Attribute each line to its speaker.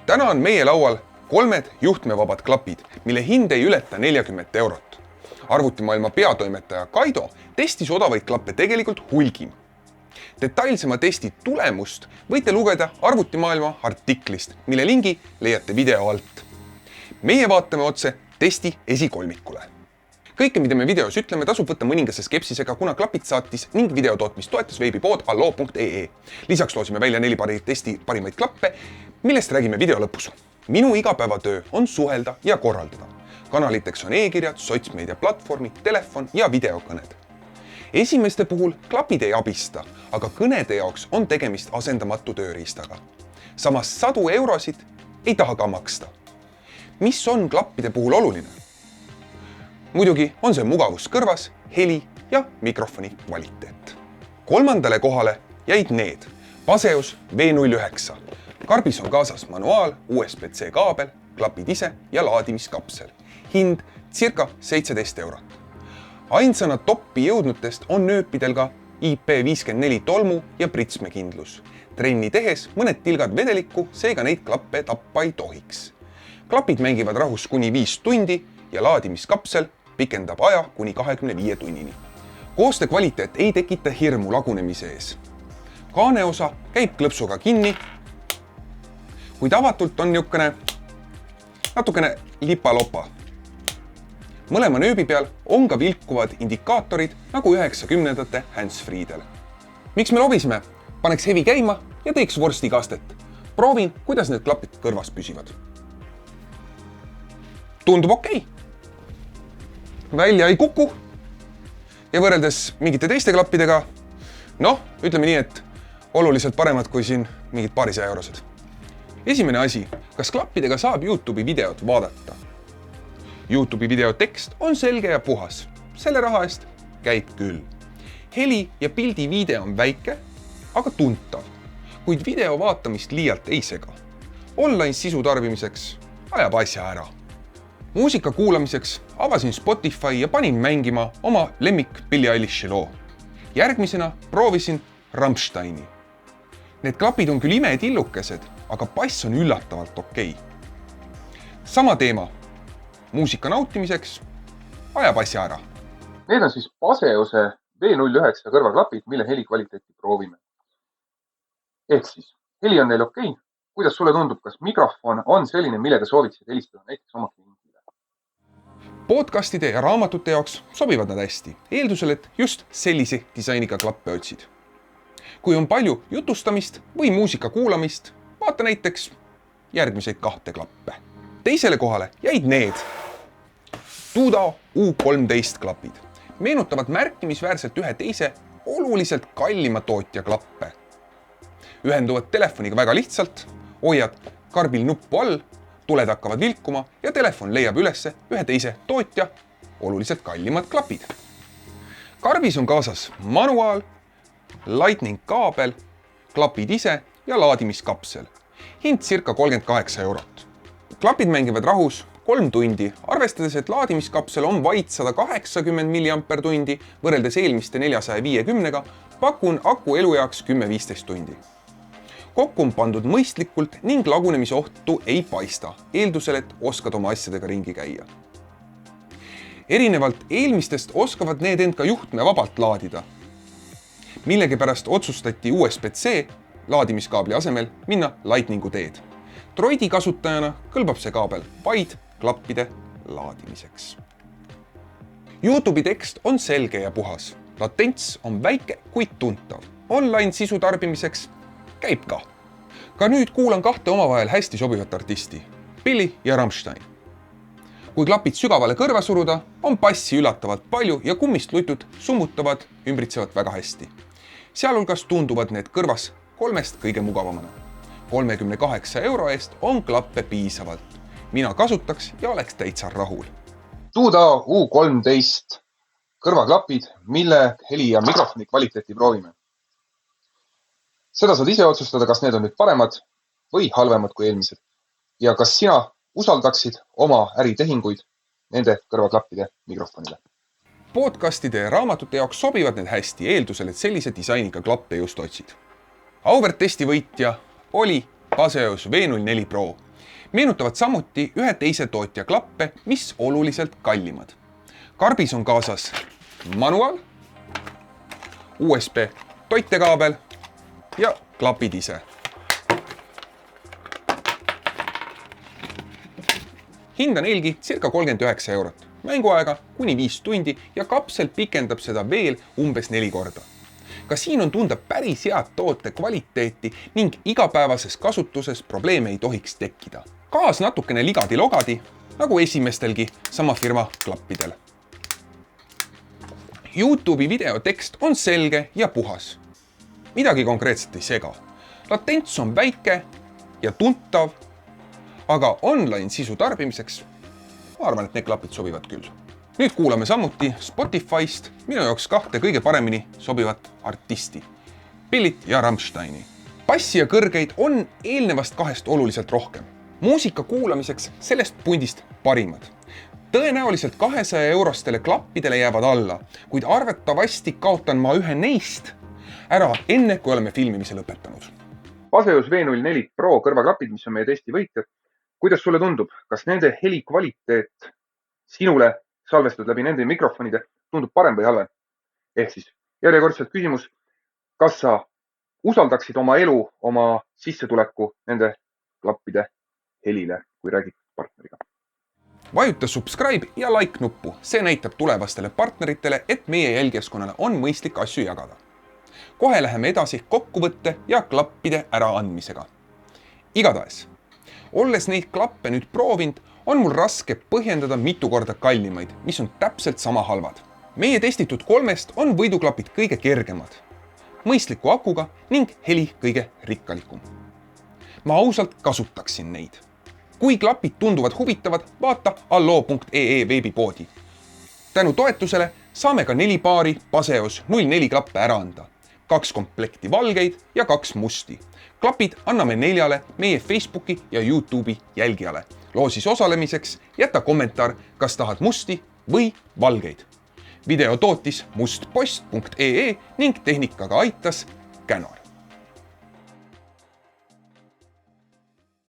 Speaker 1: Täna on meie laual 3 juhtmevabad klapid, mille hind ei ületa 40 eurot. Arvutimaailma peatoimetaja Kaido testis odavaid klappe tegelikult hulgim. Detailsema testi tulemust võite lugeda Arvutimaailma artiklist, mille lingi leiate video alt. Meie vaatame otse testi esikolmikule. Kõike, mida me videos ütleme, tasub võtta mõningase skepsisega, kuna klapid saatis ning videotootmist toetas veebipood allo.ee. Lisaks loosime välja 4 testi parimaid klappe, millest räägime video lõpus. Minu igapäevatöö on suhelda ja korraldada. Kanaliteks on e-kirjad, sotsmeedia platvormid, telefon ja videokõned. Esimeste puhul klapid ei abista, aga kõnede jaoks on tegemist asendamatu tööriistaga. Samas 100 eurosid ei taha ka maksta. Mis on klappide puhul oluline? Muidugi on see mugavus kõrvas, heli ja mikrofoni kvaliteet. 3. kohale jäid need. Paseus V09. Karbis on kaasas manuaal, USB-C kaabel, klapid ise ja laadimiskapsel. Hind circa 17 eurot. Ainsana toppi jõudnutest on nööpidel ka IP54 tolmu ja pritsmekindlus. Trenni tehes mõned tilgad vedelikku, seega neid klappe tappa ei tohiks. Klapid mängivad rahus kuni 5 tundi ja laadimiskapsel pikendab aja kuni 25 tunnini. Koostöö kvaliteet ei tekita hirmu lagunemise ees. Kaaneosa käib klõpsuga kinni, kuid avatult on natukene lipa-lopa. Mõlema nööbi peal on ka vilkuvad indikaatorid nagu 90-ndate handsfreedel. Miks me lobisime? Paneks hevi käima ja teeks vorstikastet. Proovin, kuidas need klapid kõrvas püsivad. Tundub okei. Välja ei kuku ja võrreldes mingite teiste klappidega, ütleme nii, et oluliselt paremad kui siin mingid paarisaja eurosed. Esimene asi, kas klappidega saab YouTube'i videot vaadata? YouTube'i video tekst on selge ja puhas. Selle raha eest käib küll. Heli ja pildi viide on väike, aga tuntav, kuid video vaatamist liialt ei sega. Online sisu tarbimiseks ajab asja ära. Muusika kuulamiseks avasin Spotify ja panin mängima oma lemmik Billie Eilishi loo. Järgmisena proovisin Rammsteini. Need klapid on küll imetillukesed, aga bass on üllatavalt okei. Sama teema. Muusika nautimiseks ajab asja ära. Need on siis Paseuse V09 kõrvaklapid, mille heli kvaliteeti proovime. Ehk siis, heli on neil okei. Kuidas sulle tundub, kas mikrofon on selline, millega sooviksid helistada näiteks oma kliendile? Podcastide ja raamatute jaoks sobivad nad hästi, eeldusel, et just sellise disainiga klappe otsid. Kui on palju jutustamist või muusika kuulamist, vaata näiteks järgmiseid 2 klappe. Teisele kohale jäid need. Tudo U13 klapid. Meenutavad märkimisväärselt ühe teise oluliselt kallima tootja klappe. Ühenduvad telefoniga väga lihtsalt, hoiad karbil nuppu all, tuled hakkavad vilkuma ja telefon leiab ülesse ühe teise tootja oluliselt kallimad klapid. Karbis on kaasas manuaal, lightning kaabel, klapid ise ja laadimiskapsel. Hind circa 38 eurot. Klapid mängivad rahus 3 tundi, arvestades, et laadimiskapsel on vaid 180 mAh võrreldes eelmiste 450-ga, pakun aku elujaaks 10-15 tundi. Kokku on pandud mõistlikult ning lagunemise ohtu ei paista, eeldusel, et oskad oma asjadega ringi käia. Erinevalt eelmistest oskavad need end ka juhtmevabalt laadida. Millegipärast otsustati USB-C laadimiskaabli asemel minna Lightningu teed. Droidi kasutajana kõlbab see kaabel vaid klappide laadimiseks. YouTube'i tekst on selge ja puhas. Latents on väike, kuid tuntav. Online sisu tarbimiseks käib ka. Ka nüüd kuulan 2 omavahel hästi sobivat artisti, Billie ja Rammstein. Kui klapid sügavale kõrva suruda, on bassi üllatavalt palju ja kummist lutud summutavad ümbritsevat väga hästi. Sealhulgas tunduvad need kõrvas 3 kõige mugavamana. 38 euro eest on klappe piisavalt. Mina kasutaks ja oleks täitsa rahul. Tudo U13 kõrvaklapid, mille heli ja mikrofoni kvaliteeti proovime. Seda saad ise otsustada, kas need on nüüd paremad või halvemad kui eelmised. Ja kas sina usaldaksid oma äritehinguid nende kõrvaklappide mikrofonile? Podcastide ja raamatute jaoks sobivad need hästi, eeldusel, et sellise disainiga klappe just otsid. Auväärt testi võitja oli Paseus V04 Pro. Meenutavad samuti ühe teise tootja klappe, mis oluliselt kallimad. Karbis on kaasas manual, USB toitekaabel ja klapid ise. Hind on neilgi circa 39 eurot, mänguaega kuni 5 tundi ja kapsel pikendab seda veel umbes 4 korda. Ka siin on tunda päris head toote kvaliteeti ning igapäevases kasutuses probleeme ei tohiks tekkida. Kaas natukene ligadi-logadi, nagu esimestelgi sama firma klappidel. YouTube'i videotekst on selge ja puhas. Midagi konkreetselt ei sega. Latents on väike ja tuntav, aga online sisu tarbimiseks ma arvan, et need klapid sobivad küll. Nüüd kuulame samuti Spotify'st minu jaoks 2 kõige paremini sobivat artisti, Billit ja Rammsteini. Bassi ja kõrgeid on eelnevast 2 oluliselt rohkem. Muusika kuulamiseks sellest pundist parimad. Tõenäoliselt 200 eurostele klappidele jäävad alla, kuid arvatavasti kaotan ma ühe neist ära enne, kui oleme filmimise lõpetanud.
Speaker 2: Paseus V04 Pro kõrvaklapid, mis on meie testi võitjad. Kuidas sulle tundub, kas nende heli kvaliteet sinule salvestatud läbi nende mikrofonide tundub parem või halvem? Ehk siis järjekordselt küsimus, kas sa usaldaksid oma elu, oma sissetuleku nende klappide helile, kui räägid partneriga?
Speaker 1: Vajuta subscribe ja like nuppu. See näitab tulevastele partneritele, et meie jälgijaskonnale on mõistlik asju jagada. Kohe läheme edasi kokkuvõtte ja klappide äraandmisega. Igatahes, olles neid klappe nüüd proovinud, on mul raske põhjendada mitu korda kallimaid, mis on täpselt sama halvad. Meie testitud 3 on võiduklapid kõige kergemad, mõistliku akuga ning heli kõige rikkalikum. Ma ausalt kasutaksin neid. Kui klapid tunduvad huvitavad, vaata allo.ee veebipoodi. Tänu toetusele saame ka 4 paari Paseos 04 klappe ära anda. 2 komplekti valgeid ja 2 musti. Klapid anname 4 meie Facebooki ja YouTube'i jälgijale. Loosis osalemiseks jäta kommentaar, kas tahad musti või valgeid. Video tootis mustpost.ee ning tehnikaga aitas Canon.